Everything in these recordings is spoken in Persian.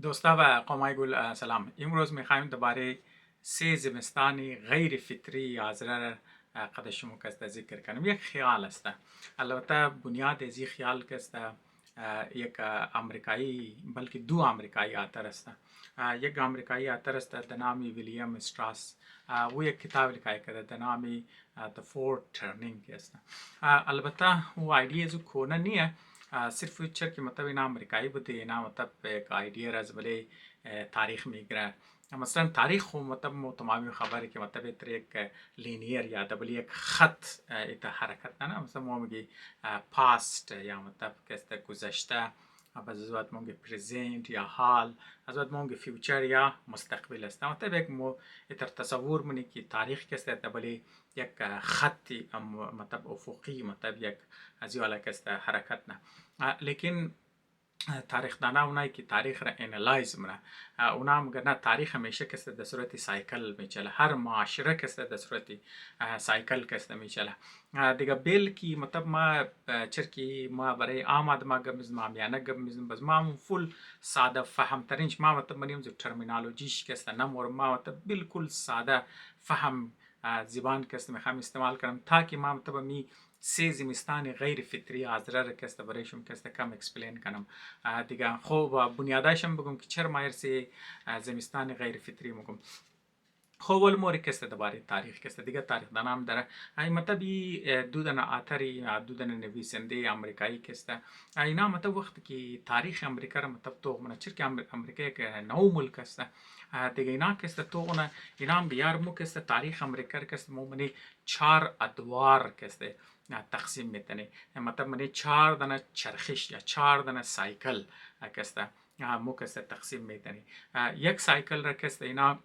دوستا و قومای گل سلام. امروز میخوایم درباره سه زمستانی غیر فطری آزرار قدشمو کسته ذکر کنیم. یک خیال است. البته بنیاد از این خیال که است یک امریکایی، بلکه دو امریکایی آتر است. یک امریکایی آتر است به نام ویلیام استراس. او یک کتاب لیکای کرده به نام The Four Turning است. البته او ایدیز کونه نیه، صرف فیوچر که مطلب اینا امریکایی بوده، اینا مطلب یک ایدیا از ولی تاریخ میگیره. مثلا تاریخ خو مطلب تمامی خبری که مطلب تر یک لینیر یا دبل یک خط ایت حرکت نه، مثلا ما میگی پاست یا مطلب که است گذشته، بعضی وقت مونگه پرزنت یا حال، از وقت مونگه فیوچر یا مستقبل است. مطلب یک مو ایتر تصور منی که تاریخ که است دبل یک خطی مطلب افقی، مطلب یک از یه که است حرکت نه. لیکن تاریخ دانا اونایی که تاریخ را انالایز منه، اونا هم نه تاریخ همیشه کسته در صورت سایکل میچله، هر معاشره کسته در صورت سایکل کسته میچله دیگه. بیل کی مطلب ما چرکی ما برای عام آدم گمیز ما میانه گمیز بس ما فول ساده فهم ترینش ما مطلب منیم جو ترمینالوجیش کسته نمور ما مطلب بالکل ساده فهم زبان کسته میخوام استعمال کنم تاکه ما مطلب می سه زمستان غیر فطری آزرار کسته برایشون کسته کم اکسپلین کنم دیگه. خب بنیاداشم بگم که چرا مایر سه زمستان غیر فطری مگم. خب اول موری کسته درباره تاریخ کسته دیگه تاریخ دانم داره ای مطلب دو دنا آتری دو دنا نویسنده امریکایی کسته اینا مطلب وقت که تاریخ امریکا را مطلب تو من چرک امریکا یک نو ملک است دیگه. اینا کسته تو اون اینا هم بیار مو کسته تاریخ امریکا کسته مو منی چهار ادوار کسته تقسیم میتنه، مطلب منی چهار دنا چرخش یا چهار دنا سایکل کسته مو کسته تقسیم میتنه. یک سایکل را کسته اینا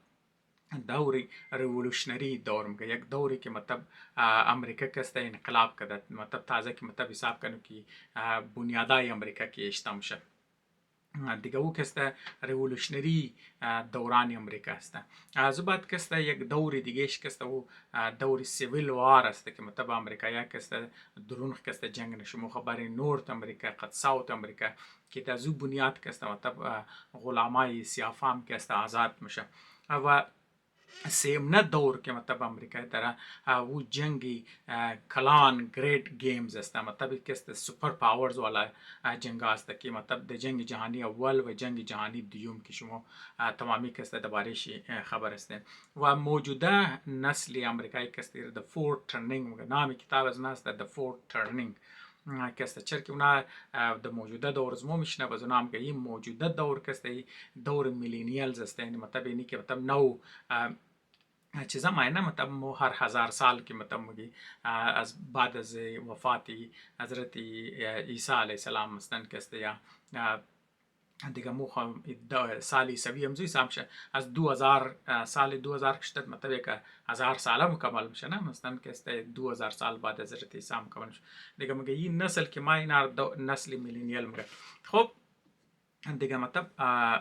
دوری ریولوشنری دور میگه، یک دوری که مطلب امریکا کسته انقلاب کرده، مطلب تازه که مطلب حساب کنو که بنیادای امریکا که اشتام شد دیگه. او کسته ریولوشنری دوران امریکا است. از بعد کسته یک دوری دیگهش کسته او دوری سیویل وار است که مطلب امریکا کسته درون کسته جنگ نشمو خبری نورت امریکا قد ساوت امریکا که تازو بنیاد کسته مطلب غلامای سیافام کسته آزاد میشه. و سیمنه دور که مطلب امریکا داره او جنگی کلان گریت گیمز است، مطلب که است سوپر پاورز والا جنگ است که مطلب در جنگ جهانی اول و جنگ جهانی دوم که شما تمامی که است دربارش خبر است. و موجوده نسل امریکایی که است د فور ترنینگ نام کتاب از ناست د فور ترنینگ که است چرا اونا د موجوده دور زمو میشنه باز نام که این موجوده دور که است دور میلینیالز است، یعنی مطلب اینی که مطلب نو چیزا معنی مطلب مو هر هزار سال که مطلب مگی از بعد از وفات حضرت عیسی علیه السلام مستن کسته یا دیگه مو سال عیسوی هم زوی سامشه از 2000 سال 2000 کشتت مطلب یک 1000 ساله مکمل میشه نه، مثلا که است 2000 سال بعد از حضرت عیسی مکمل میشه دیگه. میگه این نسل که ما اینا نسل میلینیال میگه. خب دیگه مطلب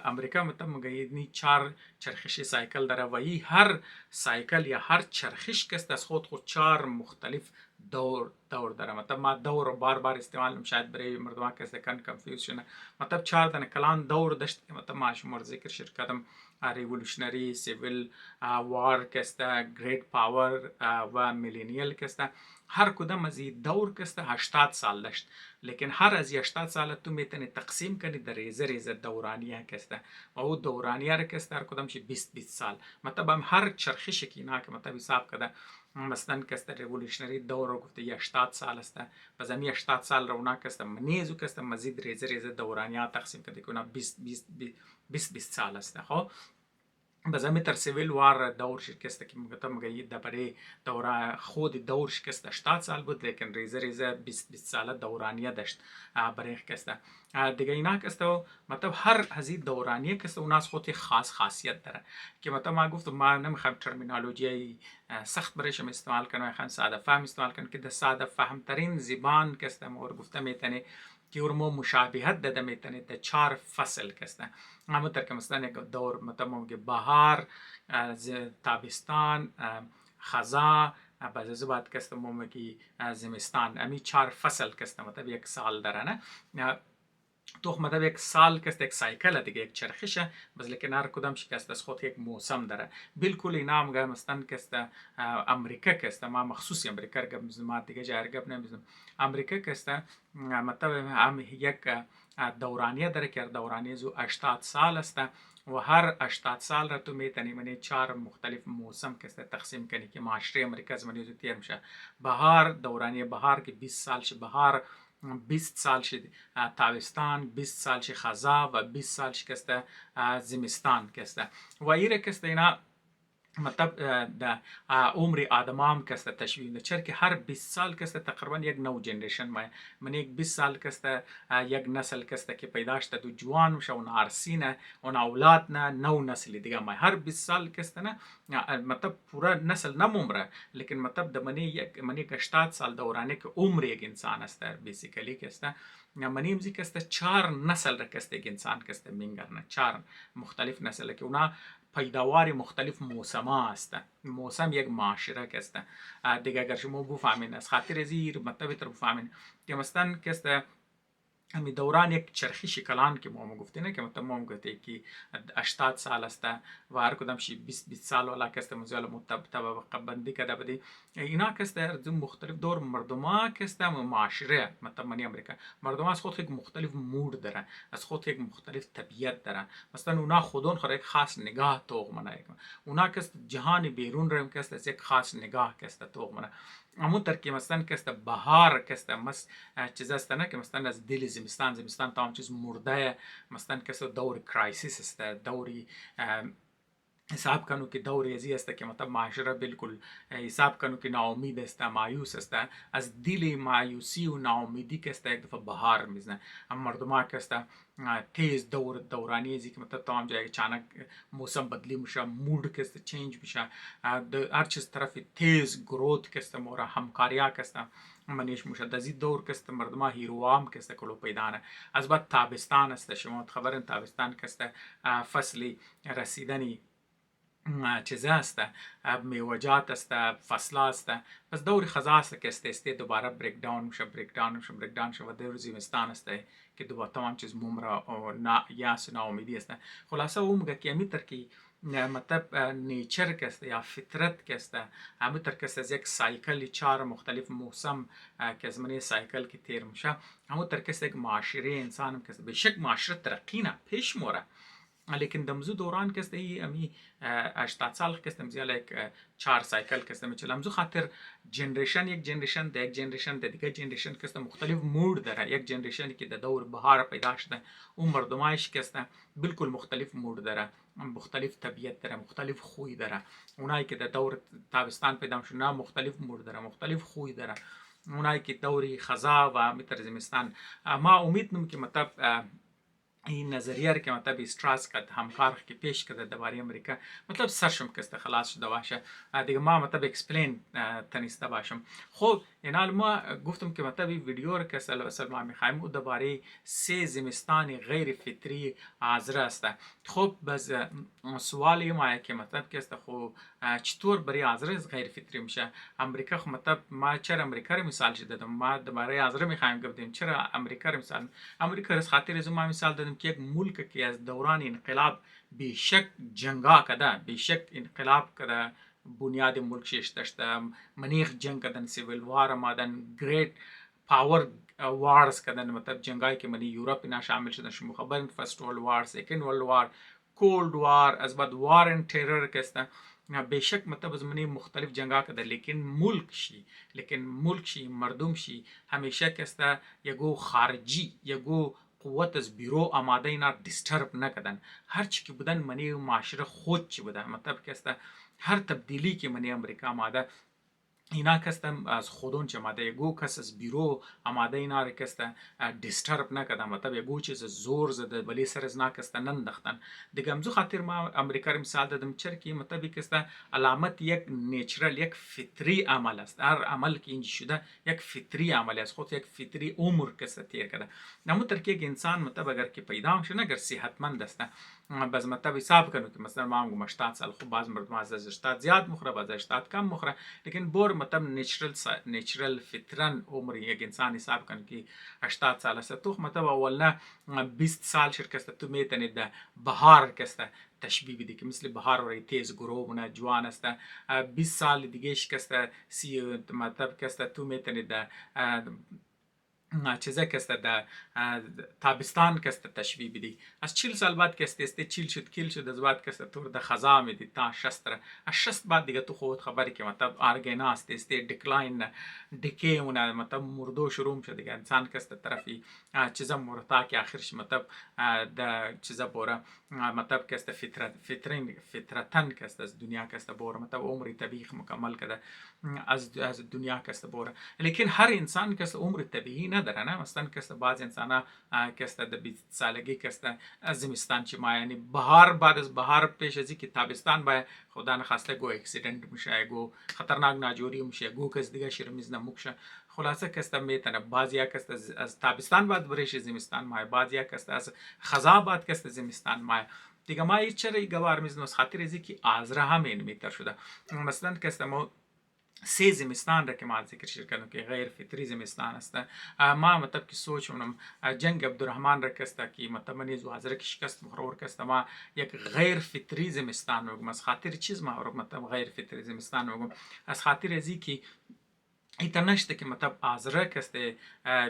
امریکا مطلب مگه چهار چرخشی سایکل داره و این هر سایکل یا هر چرخش کست از خود چهار مختلف دور داره. مطلب ما دور بار بار استعمال شاید برای مردم کسی کن کنفیوز شنه. مطلب چهار دانه کلان دور داشت که مطلب ما شمار ذکر شرکتم ریولوشنری، سیویل وار کسته، گریت پاور و میلینیل کسته. هر کدام از این دور کسته 80 سال داشت، لیکن هر از 80 سال تو میتونی تقسیم کنی در ریزه ریزه دورانیه کسته و او دورانیه را کسته هر کدام شی 20 سال. مطلب هم هر چرخش که اینا که مطلب حساب کرده مثلا کسته ریولوشنری دور رو گفته 80 سال است، پس هم 80 سال رو اونا کسته منیزو کسته مزید ریزه ریزه دورانیه تقسیم کرده که اونا 20 سال است. خب بس همین تر سیویل وار دور شکسته که مگه مگه درباره دوره خود دور شکسته 80 سال بود، لیکن ریزه ریزه 20 ساله دورانیه داشت برای کسته دیگه. اینا کسته مطلب هر هزی دورانیه کسته اوناس خودی خاص خاصیت داره که مطلب ما گفتم ما نمیخوایم ترمینالوژی سخت برایشم استعمال کنم، میخوایم ساده فهم استعمال کنم که در ساده فهم ترین زبان کسته مور گفته میتونه که ورمو مشابهت داده میتونه در 4 فصل کسته. اما در که مثلا یک دور مطلب که بهار، تابستان، خزا، بعد از بعد کسته مومگی زمستان، امی 4 فصل کسته مطلب یک سال داره نه. تو مطلب یک سال که یک سایکل دیگه یک چرخشه بس لیکن هر کدام شکست از خود یک موسم داره بالکل اینا هم گه مثلا که امریکا که ما مخصوصی امریکا گپ ما دیگه جای گپ نمیزنم امریکا که مطلب هم یک دورانیه داره که دورانیه زو 80 سال است و هر 80 سال را تو میتونی منی 4 مختلف موسم که تقسیم کنی که معاشره امریکا زمانی تو تیر میشه بهار دورانیه بهار که 20 سال شه بهار 20 سال شد تابستان 20 سال شد خزا و 20 سال شد زمستان کسته و ایره کسته اینا مطلب د عمر آدمام کسته تشبیه ده چرا که هر 20 سال کسته تقریبا یک نو جنریشن من یک 20 سال کسته یک نسل کسته که پیدا شده دو جوان میشه اون عرسینه اون اولاد نه نو نسل دیگه ما هر 20 سال کسته نه مطلب پورا نسل نمومره لیکن مطلب د منی 80 سال دورانه که عمر یک انسان است بیسیکلی کسته منیم زی کسته 4 نسل را کسته یک انسان کسته مینگرنه 4 مختلف نسل که اونا پیداوار مختلف موسم است موسم یک معاشره است دیگه اگر شما بفهمین از خاطر زیر مطلب تر بفهمین که مثلا که همی دوران یک چرخی شکلان که ما گفتیم که مثلا ما گفته که 80 سال است و هر کدام شی 20 سال ولا که مزال طبقه بندی کرده بدی اینا که از مختلف دور مردما که معاشره مثلا منی امریکا مردم از خود یک مختلف مود داره از خود یک مختلف طبیعت داره مثلا اونا خودون خود یک خاص نگاه توغ منه اونا که جهان بیرون رم که از یک خاص نگاه که توغ منه همون که مثلا که بهار که مس چیز است نه که مثلا از دل زمستان تا هم چیز مرده مثلا که دور کرایسیس است دوری حساب کنو که دور ازی است که مطلب معاشره بالکل حساب کنو که ناامید است مایوس است از دل مایوسی و ناامیدی که است یک دفعه بهار میزنه هم مردم که است تیز دورانی ازی که مطلب تا هم جای چانک موسم بدلی میشه مود که است چینج میشه هر چیز طرف تیز گروت که است مورا همکاریا که است منیش میشه دزی دور که است مردم هیروام که است کلو پیدانه از بعد تابستان است شما خبرن تابستان که است فصلی رسیدنی چیزه است میوجات است فصل است پس دور خزا است که است دوباره بریک داون میشه و دور زمستان است که دوباره تمام چیز ممرا و یاس ناامیدی است خلاصه اون میگه که امیتر که مطلب نیچر که است یا فطرت که است امیتر که است از یک سایکل 4 مختلف موسم که از منی سایکل که تیر میشه همونتر که است یک معاشره انسان که به شک معاشره ترقی نه پیش موره لیکن دمزو دوران که است امی 80 سال که است مزیال یک 4 سایکل که است میچل امزو خاطر جنریشن یک جنریشن ده یک جنریشن ده دیگه جنریشن که است مختلف مود داره یک جنریشن که ده دور بهار پیدا شده اون مردمایش که است بالکل مختلف مود داره مختلف طبیعت داره مختلف خوی داره اونایی که ده دور تابستان پیدا شده مختلف مود داره مختلف خوی داره اونایی که دوری خزا و متر زمستان ما امید نم که مطلب این نظریه که مطلب استراس کرد همکار که پیش کرده درباره امریکا مطلب سرشم که خلاص شده باشه دیگه ما مطلب اکسپلین تنیسته باشم خب این ما گفتم که مطلب ویدیو رو که اصل ما میخوایم او درباره 3 زمستان غیر فطری حاضر است خب بس سوالی ما که مطلب که است خب چطور برای حاضر غیر فطری میشه امریکا خب مطلب ما چرا امریکا رو مثال دادم ما درباره حاضر میخوایم گفتیم چرا امریکا رو مثال امریکا از خاطر از ما مثال دادم که یک ملک که از دوران انقلاب بیشک جنگا کده بیشک انقلاب کده بنیاد ملک شش داشته منیخ جنگ کدن سیویل وار آمدن گریت پاور وارز کدن مطلب جنگایی که منی یورپ اینا شامل شدن شما خبرین فرست ورلد وار سیکند ورلد وار کولد وار از بعد وار ان ترور کسته بیشک مطلب از منی مختلف جنگا کده لیکن ملک شی مردم شی همیشه کسته یگو خارجی یگو قوت از بیرو آماده اینا دیسترب نکردن هر چی که بودن منی معاشره خود چی بودن مطلب که است هر تبدیلی که منی امریکا آماده اینا کستم از خودون چه ماده یگو کس از بیرو آماده اینا رو کسته دیسترب نکردن مطلب یگو چیز زور زده ولی سر از ناکسته نندختن دیگه امزو خاطر ما امریکا رو مثال دادم چرکی مطلبی کسته علامت یک نیچرال یک فطری عمل است هر عمل که اینجا شده یک فطری عمل است خود یک فطری عمر کسته تیر کرده نمو ترکی یک انسان مطلب اگر که پیدا میشه اگر صحتمند است باز مطلب حساب کنو که مثلا ما هم 80 سال خب بعض مردم از 80 زیاد مخوره بعض 80 کم مخوره لیکن بور مطلب نیچرل فطرن عمر یک انسان حساب کنه که 80 سال است تو مطلب اولنا 20 سال شرکست تو میتونی ده بهار کسته تشبیه بدی که مثل بهار و تیز گروه جوان است 20 سال دیگه شکسته سی مطلب کسته تو میتونی ده چیزا کسته در تابستان کسته تشبیه بدی از 40 سال بعد کسته است 40 شد کیل شد از بعد کسته تو در خزا میدی تا 60 از 60 بعد دیگه تو خود خبری که مطلب آرگینا است دکلاین دکی اون مطلب مردو شروع شد دیگه انسان کسته طرفی چیزا مرتا که آخرش مطلب د چیزا بوره مطلب کسته فطرتن کسته از دنیا کسته بوره مطلب عمر طبیعی مکمل کده از دنیا کسته بوره لیکن هر انسان کسته عمر طبیعی نداره نه مثلا کسته بعض انسان کسته در 20 سالگی کسته از زمستان چی ما یعنی بهار بعد از بهار پیش از که تابستان با خدا نخواسته گو اکسیدنت میشه گو خطرناک ناجوری میشه گو کس دیگه شرمیز نموکشه خلاصه کسته میتونه بعضیا کسته از تابستان بعد برش زمستان ما بعضیا کسته از خزا بعد کسته زمستان ما دیگه ما هیچ چرا گوار میزنوس خاطر ازی که آزره هم این میتر شده مثلا کسته ما سه زمستان را که ما ذکر کردم که غیر فطری زمستان است ما مطلب که سوچ اونم جنگ عبدالرحمن را کسته که مطلب من نیز حاضر که شکست مخرور کسته ما یک غیر فطری زمستان میگم از خاطر چیز ما مطلب غیر فطری زمستان میگم از خاطر ازی که ایتا نشته که مطلب آزره کسته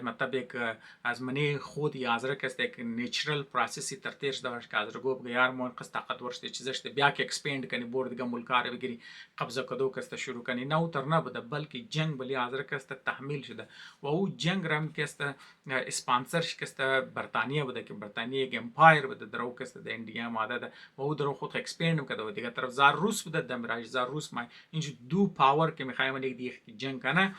مطلب یک از منی خودی آزره کسته یک نیچرل پروسسی ترتیش داشت که آزره گو بگیار مون قصد طاقت ورشته چیزشته بیا که اکسپیند کنی بور دیگه ملکاره بگیری قبضه کدو کسته شروع کنی نه تر نبوده بلکه جنگ بلی آزره کسته تحمیل شده و او جنگ رم کسته اسپانسرش کسته برطانیه بوده که برطانیه یک امپایر بوده درو کسته ده اندیا ماده ده و او درو خود اکسپیند کرده و دیگه طرف زار روس بوده دمراج زار روس ما اینجا دو پاور که میخوایم یک دیگه جنگ کنه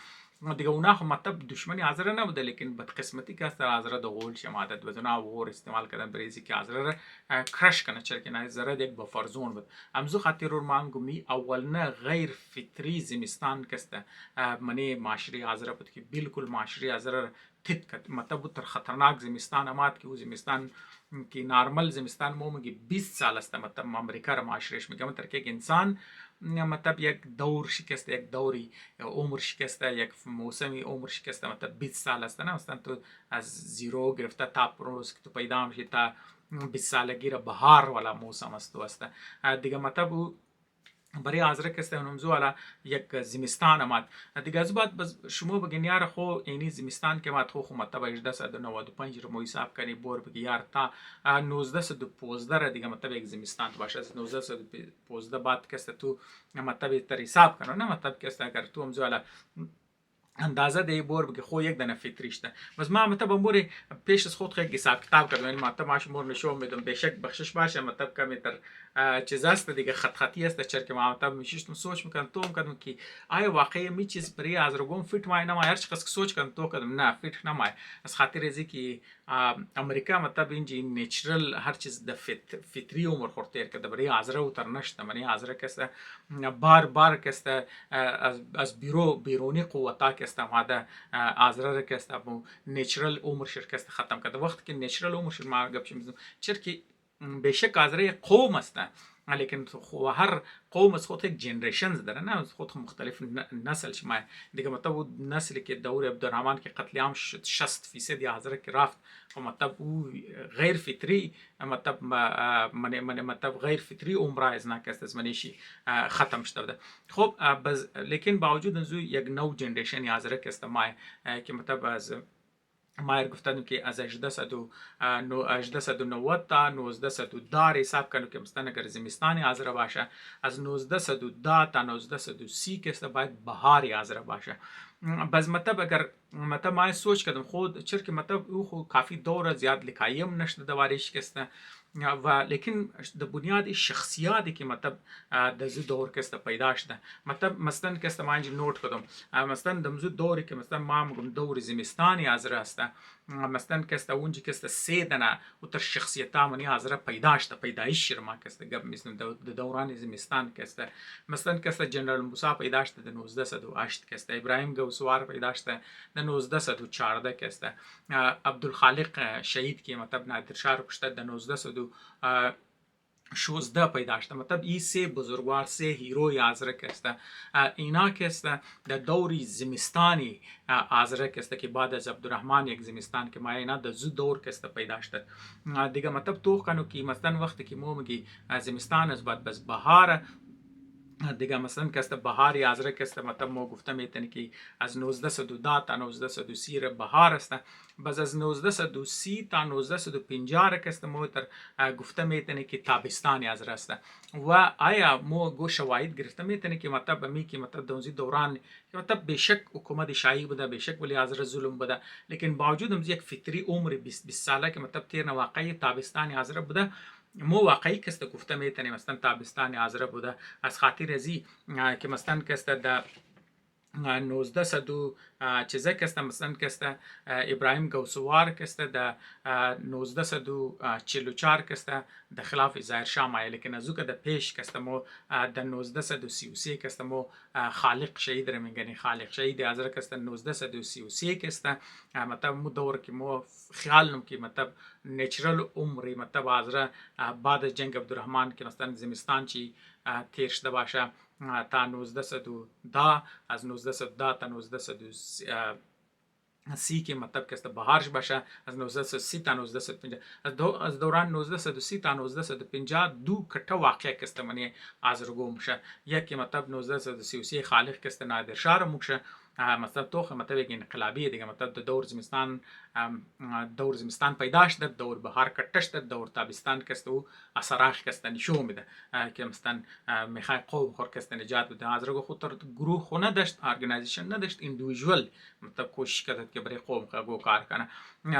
دیگه اونا خو مطلب دشمنی آزره نبوده لیکن بدقسمتی که است آزره د غول شمادت بدونا و استعمال کردن بریزی که آزره کرش کنه چرا که نه زره یک بفر زون بود امزو خاطر رو مانگو می اولنا غیر فطری زمستان کسته منی معاشری آزره بود که بالکل معاشری آزره تت کت مطلب تر خطرناک زمستان امات که او زمستان که نارمل زمستان مو میگه 20 سال است مطلب امریکا را معاشرش میگم تر که انسان مطلب یک دور شکسته یک دوری عمر شکسته یک موسمی عمر شکسته مطلب 20 سال است نه مثلا تو از زیرو گرفته تا روز که تو پیدا میشی تا 20 سالگی را بهار والا موسم است تو است دیگه مطلب برای آزره کسته نمزو والا یک زمستان آمد دیگه از بعد شما بگین یار خو اینی زمستان که مات خو مطلب 1895 رو حساب کنی بور بگی یار تا 1915 را دیگه مطلب یک زمستان باشه از 1915 بعد کسته تو مطلب تر حساب کنه نه مطلب کسته اگر تو نمزو والا اندازه دی بور بگی خو یک دنه فطریشته بس ما مطلب امور پیش از خود خیلی حساب کتاب کردم یعنی مطلب ماش مور نشون میدم بشک بخشش باشه مطلب کمی تر چیز است دیگه خط خطی است چرا که ما مطلب میشیش سوچ میکنم تو میکنم که آیا واقعی می چیز بری از رو گم فیت مای نمای هر چقدر سوچ کنم تو کدم نه فیت نمای از خاطر ازی که امریکا مطلب اینجی نیچرل هر چیز د فطری عمر خورتیر که برای آزره و تر نشته منی آزره کسته بار کسته از بیرونی قوتا کسته ماده آزره کسته نیچرل عمر شرکست ختم کرده وقتی که نیچرل عمر شر ما گپ میزنم چرا که بیشک آزره قوم است لیکن هر قوم از خود یک جنریشنز داره نه از خود مختلف نسل شما دیگه مطلب نسلی که دور عبدالرحمن که قتل عام شد 60% یا حضرت که رفت و مطلب او غیر فطری مطلب غیر فطری عمره از نکست از منیشی ختم شده خب لیکن باوجود از یک نو جنریشن یا حضرت که است ما که مطلب از مایر گفتم که از 1890 تا 1910 حساب کنم که مثلا اگر زمستانی آذر باشه از 1910 تا 1930 که است باید بهاری آذر باشه بس مطلب اگر مطلب ما سوچ کردم خود چرا که مطلب او خود کافی دوره زیاد لکایم نشده دواریش که است و لیکن د بنیاد شخصیاتی که مطلب د زو دور کسته پیدا شده مطلب مثلا کسته ما اینجا نوت کردم مثلا دمزو دوری که مثلا ما میگم دور زمستانی آذر است مثلا کسته اونجا کسته سه دنه و تر شخصیتا منی آذر پیدا شده پیدایش ما کسته گپ میزنم د دوران زمستان کسته مثلا کسته جنرال موسی پیدا شده د 1908 کسته ابراهیم گوسوار پیدا شده د 1914 کسته عبدالخالق شهید که مطلب نادر شاه رو کشته د 1900 16 پیدا شده. مطلب این سه بزرگوار، سه هیروی آذرک است. اینا که است در دوری زمستانی آذرک است که بعد از عبدالرحمن یک زمستان که ما اینا در زو دور که است پیدا شده دیگه. مطلب تو کنو که مثلا وقتی که ما میگی زمستان است بعد بس بهار دیگه، مثلا که است بهاری آذرک است. مطلب ما گفته میتونی که از 1910 تا 1930 بهار است. باز از 1930 تا 1950 که است ما تر گفته میتونی که تابستان آذر است. و آیا ما گو شواهد گرفته میتونی که مطلب می که مطلب دونزی دوران که مطلب بیشک حکومت شاهی بوده، بیشک ولی آذر ظلم بوده، لیکن باوجود هم یک فطری عمر 20 ساله که مطلب تیر واقعی تابستان آذر بوده. مو واقعی کست گفته میتونیم مثلا تابستان آذر بوده از خاطر ازی که مثلا کست در 1900 چیزه کست مثلا کست ابراهیم گوسوار کست در 1944 کست در خلاف ظاهرشاه مایه، لیکن ازو که در پیش کست مو در 1933 کست مو خالق شهید رو میگنی، خالق شهید آذر کست 1933 کست. مطلب مو دور که مو خیال نم که مطلب نیچرال عمری مطلب آذر بعد از جنگ عبدالرحمن که مثلا زمستان چی تیر شده باشه تا 1910 از 1910 تا 1930 که مطلب که است بهارش باشه، از 1930 تا 1950 از دوران 1930 تا 1950 دو کټه واقع که است منی آذرگو مشه. یکی مطلب 1933 خالق که است نادر شاه مشه مطلب توخ مطلب یک انقلابی دیگه. مطلب دور زمستان پیدا شده، دور بهار کټه شده، دور تابستان که است او اثراخ که است نشو میده که مثلا میخوای قوم خور که است نجات بده. آذرگو خود تر گروه خو نداشت، ارگنایزیشن نداشت، اندیویدوال مطلب کوشش کرد که برای قوم خو کار کنه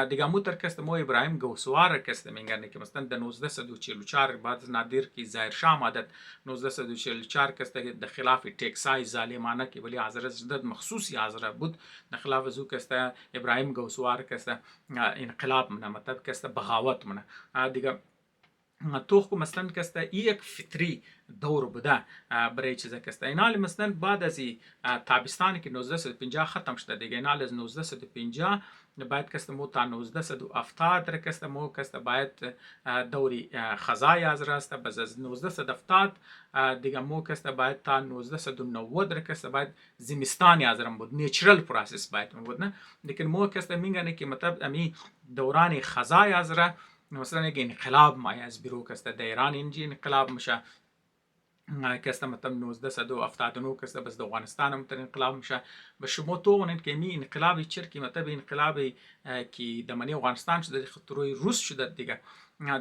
دیگه. مو تر که است مو ابراهیم گوسوار که است میگن که مثلا در 1944 بعد از نادر کی ظاهر شاه مدد 1944 که است در خلاف ټیکسای ظالمانه که ولی آذر زدت مخصوصی آذر بود در خلاف زو که است ابراهیم گوسوار که است انقلاب منه مطلب که است بغاوت منه دیگه. توخ مثلا که است یک فطری دور بوده برای چیزا که است. اینال مثلا بعد از تابستان که 1950 ختم شده دیگه، اینال از 1950 باید که است مو تا 1970 در که است مو که است باید دوری خزای آذر است. باز از 1970 دیگه مو که است باید تا 1990 در که است باید زمستان آذر بود، نیچرال پروسس باید بود نه. لیکن مو که است میگن که مطلب امی دوران خزای آذر مثلا یک انقلاب مایه از بیرو که است در ایران اینجی انقلاب میشه که است مطلب 1979 که است بس در افغانستان هم تر انقلاب میشه. به شما تو ونید که می انقلابی چرکی مطلب انقلابی که در منی افغانستان شده خطروی روس شده دیگه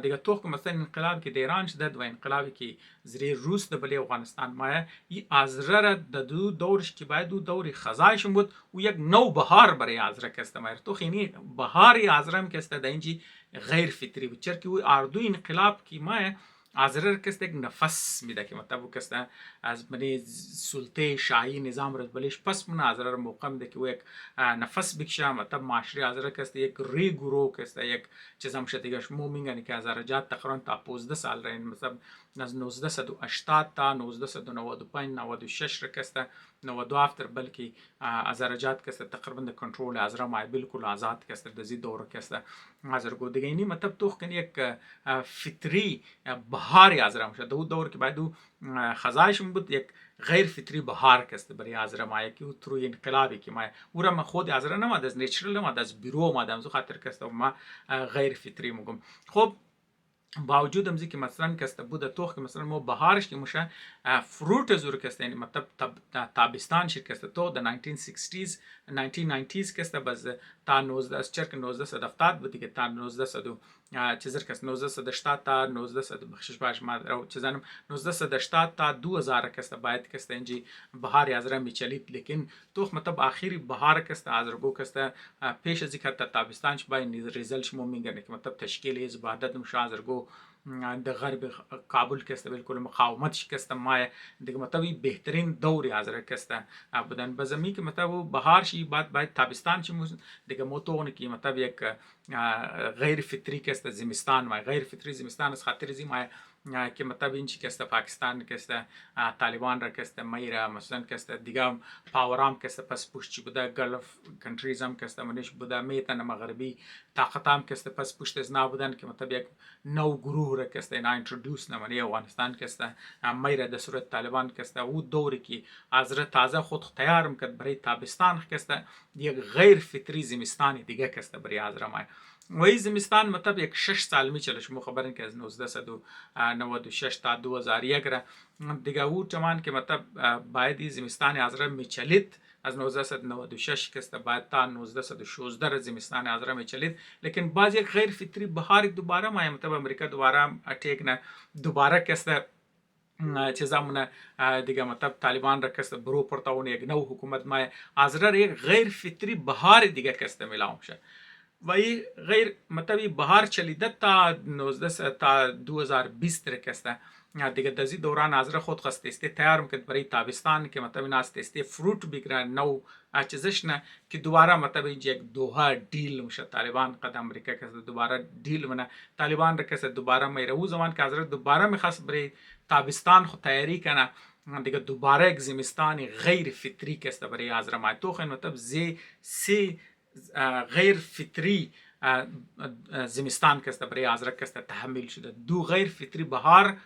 دیگه. تو که مثلا انقلاب که در ایران شده و انقلابی که زیر روس در بلی افغانستان مایه این آذر را در دو دورش که باید دو دوری خزایشون بود و یک نو بهار برای آذر که است مایه. تو خینی بهاری آذر هم که است در اینجی غیر فطری بود چرکی و اردو انقلاب که مایه آذر کست یک نفس میده که مطلب کست از منی سلطه شاهی نظام رد بلیش پس من آذر موقع میده که یک نفس بکشه. مطلب معاشری آذر کست یک ریگورو کست یک چیز هم شده شما میگن که آذرجات تقریبا تا 15 سال رین مثلا از 1980 تا 1995 96 کست 92 افتر بلکه آذرجات کست تقریبا د کنترل آذر ما بالکل آزاد کست دزی دور کست آذرگو دیگه. اینی مطلب تو کنی یک فطری بهاری آذر میشه دو دور که بعد خزایش بود یک غیر فطری بهار کست برای آذر ما که تروی انقلابی که ما اورا ما خود آذر نماد از نیچرال نماد از بیرو مادم زو خاطر کست ما غیر فطری میگم. خب باوجود امزی که مثلا کست بوده توخ که مثلا ما بهارش که میشه فروت زور کست یعنی مطلب تابستان شیر کست تو در 1960s 1990s کست باز تا 19 از چرک 1970 بود دیگه تا 1900 چیزر کست 1980 تا 1900 بخشش باش ما رو چیزانم 1980 تا 2000 کست باید کست اینجی بهار آذر میچلید. لیکن توخ مطلب آخری بهار کست آذرگو کست پیش از اینکه تابستانش باید ریزلش مو میگن که مطلب تشکیل از وحدت مش آذرگو در غرب کابل کست بالکل مقاومتش کست مایه دیگه. مطلب بهترین دوری آذر کست بودن بزمی که مطلب بهار شی باید تابستان چی دیگه موتون که مطلب یک غیر فطری کست زمستان مایه غیر فطری زمستان از خاطر زی مایه که مطلب این چی که است پاکستان که است طالبان را که است میرا مثلا که است دیگه پاورام که است پس پشت بوده گلف کنتریز هم که است منش بوده میتن مغربی طاقت هم که است پس پشت از نبودن که مطلب یک نو گروه را که است اینا اینترودیوس نمانی افغانستان که است میرا در صورت طالبان که است او دوری که از تازه خود تیار میکرد برای تابستان که است یک غیر فطری زمستانی دیگه که است برای از رمای و این زمستان مطلب یک 6 سال میچله شما خبرین که از 1996 تا 2001 را دیگه او زمان که مطلب باید این زمستان ازرا میچلید از 1996 که است باید تا 1916 زمستان ازرا میچلید لیکن باز یک غیر فطری بهار دوباره ما مطلب امریکا دوباره اٹیک نه دوباره که است چیزامونه دیگه مطلب طالبان را کست برو پرتاون یک نو حکومت ما ازرا یک غیر فطری بهار دیگه کست میلاوم شد و این غیر مطلب بهار چلیده تا 19 تا 2020 رکسته دیگه دزی دوران ازرا خود خستسته تیار میکرد برای تابستان که مطلب اینا استسته فروت بگیره نو چیزش نه که دوباره مطلب اینجا یک دوها دیل میشه طالبان قد امریکا که دوباره دیل منه طالبان را که دوباره میره او زمان که ازرا دوباره میخواست برای تابستان خود تیاری کنه دیگه دوباره یک زمستانی غیر فطری که است برای ازرا ما تو خیلی مطلب سی غیر فطری زمستان که است برای ازرا که است تحمل شده دو غیر فطری بهار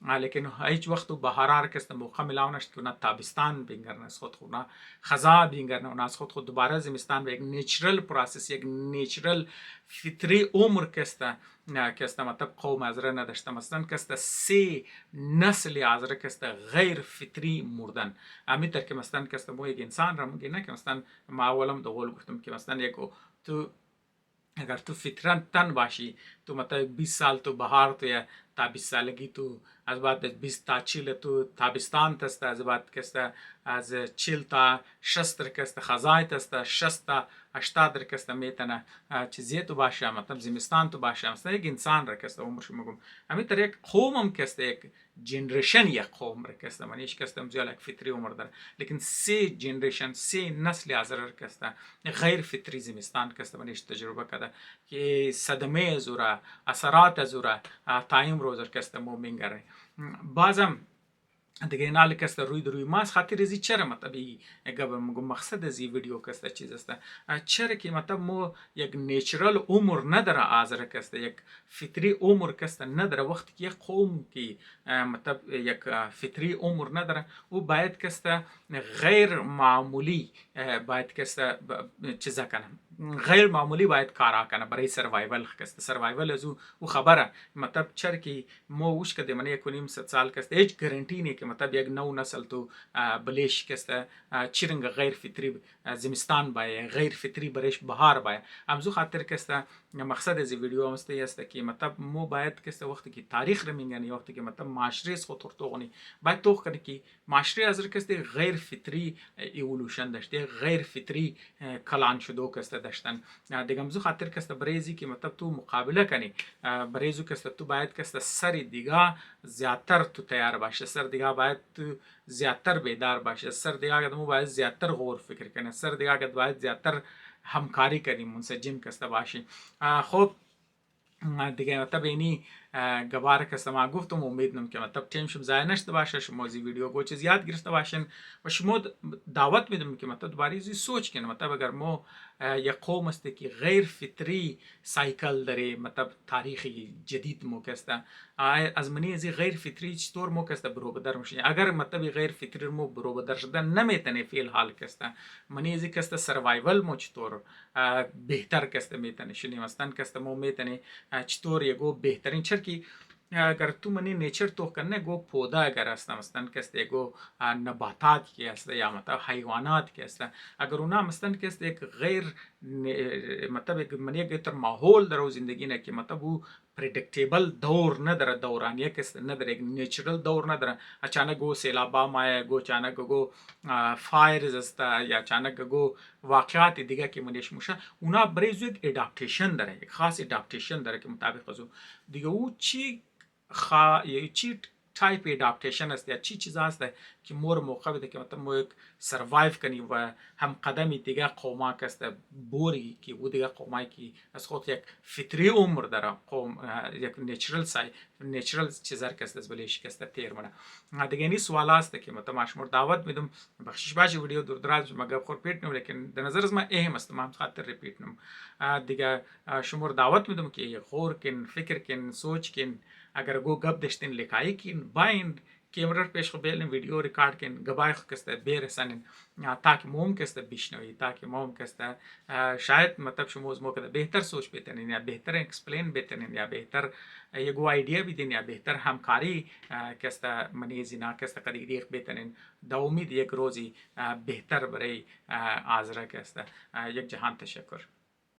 لیکن هیچ وقت بهار که است موقع میلاو نشد که نه تابستان بینگرن از خود خود نه خزا بینگرن و از خود دوباره زمستان به یک نیچرل پروسس یک نیچرل فطری عمر که است مطلب قوم ازرا نداشته مثلا که است سی نسل ازرا که است غیر فطری مردن امیتر که مثلا که است مو یک انسان را میگه نه که مثلا ما اولم دو گفتم که مثلا یک تو اگر تو فطرا تن باشی تو مطلب 20 سال تو بهار تو یا تا 20 سالگی تو از بعد 20 تا 40 تو تابستان تست از بعد کسته از 40 تا 60 کسته خزای تست 60 تا 80 کسته میتونه چیزی تو باشه مطلب زمستان تو باشه مثلا یک انسان را کسته عمرش میگم همین طور یک قوم هم کسته یک جنریشن یک قوم را کسته من هیچ کسته مزیال یک فطری عمر داره لیکن سی جنریشن سی نسل از را کسته غیر فطری زمستان کسته من هیچ تجربه کرده که صدمه زوره اثرات زوره تا امروز کسته مو میگره بازم دیگه اینا که است روی ماست خاطر ازی چرا مطلب گب مقصد از این ویدیو که است چیز است چرا که مطلب مو یک نیچرال عمر نداره ازر که است یک فطری عمر که است نداره وقتی که یک قوم که مطلب یک فطری عمر نداره او باید که است غیر معمولی باید که است چیزا کنه غیر معمولی باید کارا کنه برای سروایول که است سروایول از او خبره مطلب چرا که مو وش کده منه 1.5 سال که است هیچ گارانتی نه که مطلب یک نو نسل تو بلیش که است چرنگ غیر فطری زمستان بای غیر فطری برش بهار بای امزو خاطر که است مقصد از ویدیو است که مطلب مو باید که است وقتی که تاریخ رو میگن وقتی که مطلب معاشره اس خود تورتوغنی باید توخ کنه که معاشره از که است غیر فطری ایولوشن داشته غیر فطری کلان شدو که است داشتن دیگه امزو خاطر که است بریزی که مطلب تو مقابله کنی بریزو که است تو باید که است سر دیگه زیاتر تو تیار باشه سر دیگه باید تو زیاتر بیدار باشه سر دیگه مو باید زیاتر غور فکر کنه سر دیگه باید زیاتر همکاری کنیم منسجم کسته باشیم خب دیگه مطلب اینی گواره که ما گفتم امیدم که مطلب تیمشم ضایع نشده باشه شما از ویدیو گو چیز یاد گرفته باشین و شما دعوت میدم که مطلب دوباره ازی سوچ کنه مطلب اگر ما یک قوم است که غیر فطری سایکل داره مطلب تاریخی جدید مو کسته از منی ازی غیر فطری چطور مو کسته برو بدر میشه اگر مطلب غیر فطری مو برو بدر شدن نمیتونه فی الحال کسته منی ازی کسته سروایول مو چطور بهتر کسته میتونه شنی مستن کسته مو میتونه چطور یگو بهترین چرکی اگر تو منی نیچر تو کنه گو پودا اگر است مستن کسته گو نباتات کی است یا مطلب حیوانات کی است اگر اونا مستن کسته یک غیر مطلب منی گتر ماحول در زندگی نه که مطلب او پردیکتیبل دور نداره دورانیه کست نداره یک نیچرل دور نداره اچانک گو سیلابا مایه گو اچانک گو فایرز است یا اچانک گو واقعات دیگه که منیش موشه اونا برای یک اداپتیشن داره یک خاص اداپتیشن داره که مطابق از دیگه او چی type adaptation است یا چی چیزا است که مور موقع بده که مثلا ما یک سروایو کنیم و هم قدمی دیگه قوما که است بوری که او دیگه قومایی که از خود یک فطری عمر داره قوم یک نیچرال چیزر که است از بلیش که است تیر منه دیگه این سوال است که مثلا شما دعوت میدم بخشش باشه ویدیو دور دراز مگه خور پیٹ نم لیکن در نظر از ما اهم است ما هم خاطر ریپیت نم دیگه شما دعوت میدم که غور کن فکر کن سوچ کن اگر گو گپ داشتین لکایی کن باین کیمرا پیش خو بیلن ویدیو ریکارد کن گبای خو کسته بیرسنن تاکه موم کسته بشنوی تاکه موم کسته شاید مطلب شما از موقع بهتر سوچ بتنین یا بهتر اکسپلین بتنین یا بهتر یگو آیدیا بدین یا بهتر همکاری کسته منیزی نا کسته قدی دیخ بتنین دا امید یک روزی بهتر برای آزرا کسته یک جهان تشکر